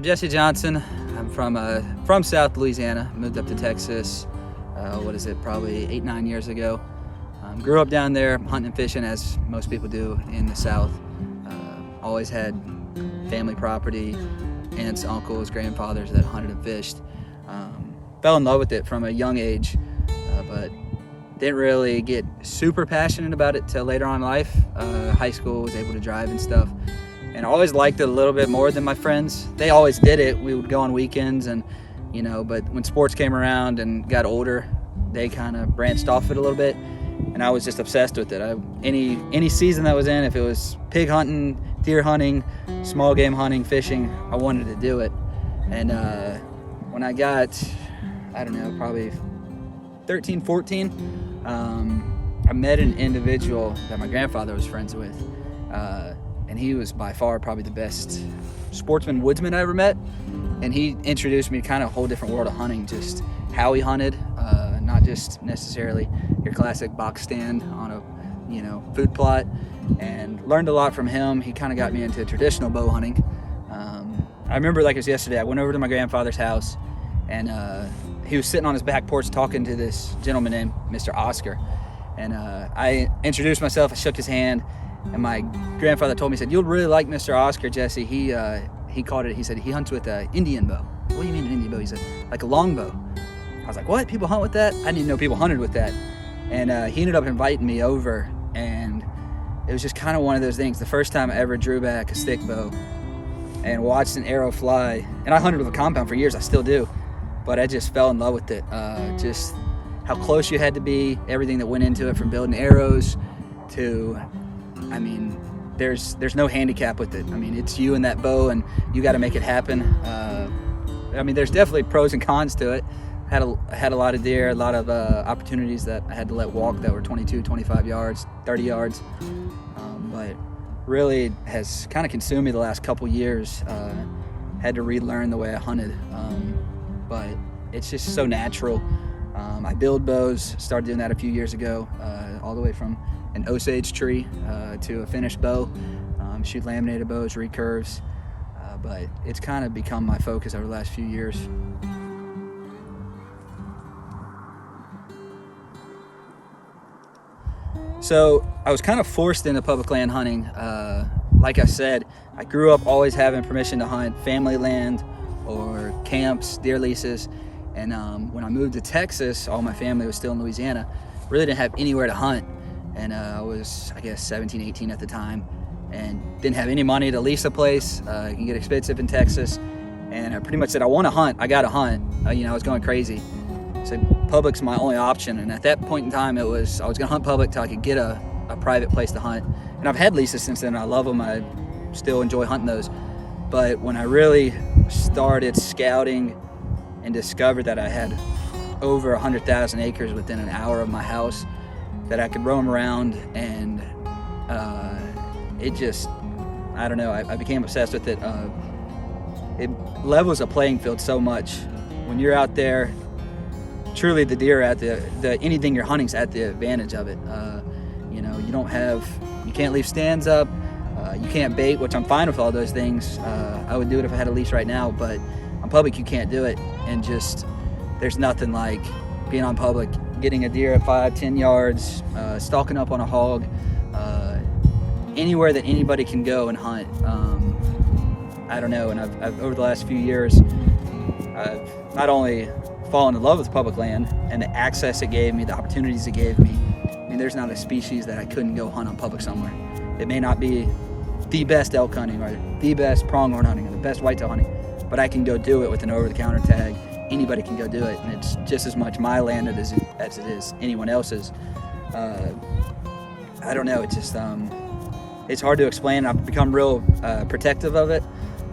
I'm Jesse Johnson. I'm from South Louisiana. Moved up to Texas, probably 8-9 years ago. Grew up down there hunting and fishing, as most people do in the South. Always had family property, aunts, uncles, grandfathers that hunted and fished. Fell in love with it from a young age, but didn't really get super passionate about it till later on in life. High school, was able to drive and stuff. And I always liked it a little bit more than my friends. They always did it. We would go on weekends and, but when sports came around and got older, they kind of branched off it a little bit. And I was just obsessed with it. Any season that was in, if it was pig hunting, deer hunting, small game hunting, fishing, I wanted to do it. And when I got, probably 13, 14, I met an individual that my grandfather was friends with. And he was by far probably the best sportsman woodsman I ever met. And he introduced me to kind of a whole different world of hunting, just how he hunted, not just necessarily your classic box stand on a food plot, and learned a lot from him. He kind of got me into traditional bow hunting. I remember like it was yesterday, I went over to my grandfather's house, and he was sitting on his back porch talking to this gentleman named Mr. Oscar. And I introduced myself, I shook his hand, and my grandfather told me, he said, "You'll really like Mr. Oscar, Jesse. He caught it. He said he hunts with an Indian bow." "What do you mean an Indian bow?" He said, "Like a longbow." I was like, "What? People hunt with that?" I didn't even know people hunted with that. And he ended up inviting me over, and it was just kind of one of those things. The first time I ever drew back a stick bow and watched an arrow fly, and I hunted with a compound for years, I still do, but I just fell in love with it. Just how close you had to be, everything that went into it, from building arrows to, there's no handicap with it. It's you and that bow, and you got to make it happen. There's definitely pros and cons to it. Had a lot of deer, a lot of opportunities that I had to let walk that were 22, 25 yards, 30 yards. But really has kind of consumed me the last couple years. Had to relearn the way I hunted. But it's just so natural. I build bows, started doing that a few years ago, all the way from an Osage tree to a finished bow. Shoot laminated bows, recurves. But it's kind of become my focus over the last few years. So I was kind of forced into public land hunting. Like I said, I grew up always having permission to hunt family land or camps, deer leases. And when I moved to Texas, all my family was still in Louisiana. Really didn't have anywhere to hunt. And I was, 17, 18 at the time, and didn't have any money to lease a place. It can get expensive in Texas. And I pretty much said, I want to hunt, I got to hunt. I was going crazy. So public's my only option. And at that point in time, I was going to hunt public till I could get a private place to hunt. And I've had leases since then. I love them. I still enjoy hunting those. But when I really started scouting and discovered that I had over 100,000 acres within an hour of my house that I could roam around, and it just, I became obsessed with it. It levels a playing field so much. When you're out there, truly the deer at anything you're hunting's at the advantage of it. You can't leave stands up, you can't bait, which I'm fine with all those things. I would do it if I had a leash right now, but on public you can't do it. And just, there's nothing like being on public, getting a deer at 5-10 yards, stalking up on a hog, anywhere that anybody can go and hunt. And I've over the last few years, I've not only fallen in love with public land and the access it gave me, the opportunities it gave me. There's not a species that I couldn't go hunt on public somewhere. It may not be the best elk hunting or the best pronghorn hunting or the best whitetail hunting, but I can go do it with an over-the-counter tag. Anybody can go do it, and it's just as much my land as it is anyone else's. It's just, it's hard to explain. I've become real protective of it.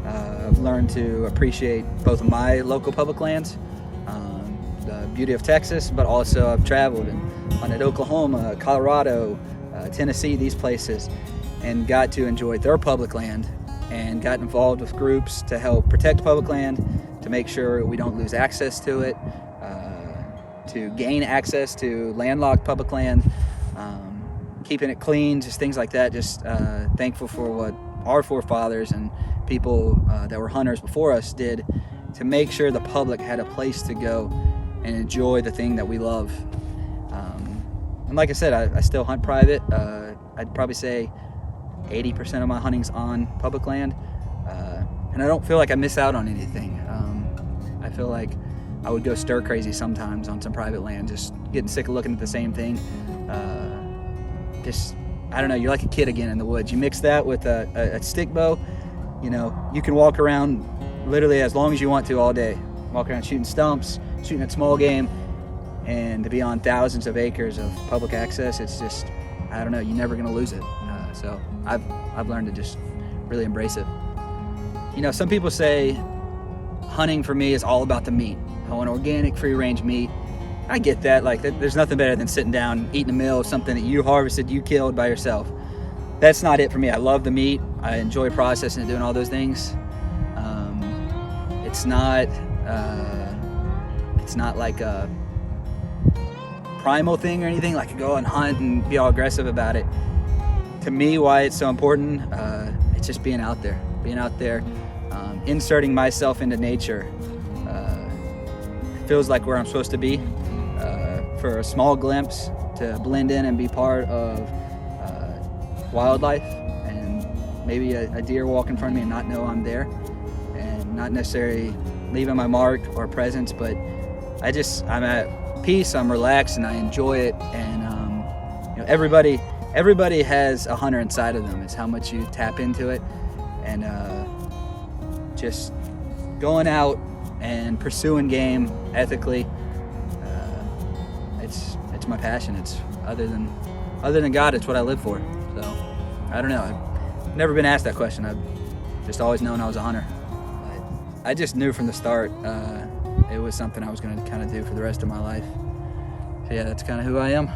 I've learned to appreciate both of my local public lands, the beauty of Texas, but also I've traveled and hunted Oklahoma, Colorado, Tennessee, these places, and got to enjoy their public land and got involved with groups to help protect public land, to make sure we don't lose access to it, to gain access to landlocked public land, keeping it clean, just things like that. Just thankful for what our forefathers and people that were hunters before us did to make sure the public had a place to go and enjoy the thing that we love. And like I said, I still hunt private. I'd probably say 80% of my hunting's on public land, and I don't feel like I miss out on anything. I feel like I would go stir crazy sometimes on some private land, just getting sick of looking at the same thing. I don't know, you're like a kid again in the woods. You mix that with a stick bow, you know, you can walk around literally as long as you want to all day. Walk around shooting stumps, shooting at small game, and to be on thousands of acres of public access, it's just, I don't know, you're never gonna lose it. So I've learned to just really embrace it. You know, some people say hunting for me is all about the meat. I want organic, free-range meat. I get that. Like, there's nothing better than sitting down, eating a meal of something that you harvested, you killed by yourself. That's not it for me. I love the meat. I enjoy processing and doing all those things. It's not like a primal thing or anything, like go and hunt and be all aggressive about it. To me, why it's so important, it's just being out there, inserting myself into nature. It feels like where I'm supposed to be, for a small glimpse to blend in and be part of wildlife, and maybe a deer walk in front of me and not know I'm there, and not necessarily leaving my mark or presence, but I'm at peace, I'm relaxed, and I enjoy it. And you know, everybody has a hunter inside of them. It's how much you tap into it, and just going out and pursuing game ethically. It's my passion. It's other than God, it's what I live for. So I don't know. I've never been asked that question. I've just always known I was a hunter. I just knew from the start it was something I was going to kind of do for the rest of my life. So yeah, that's kind of who I am.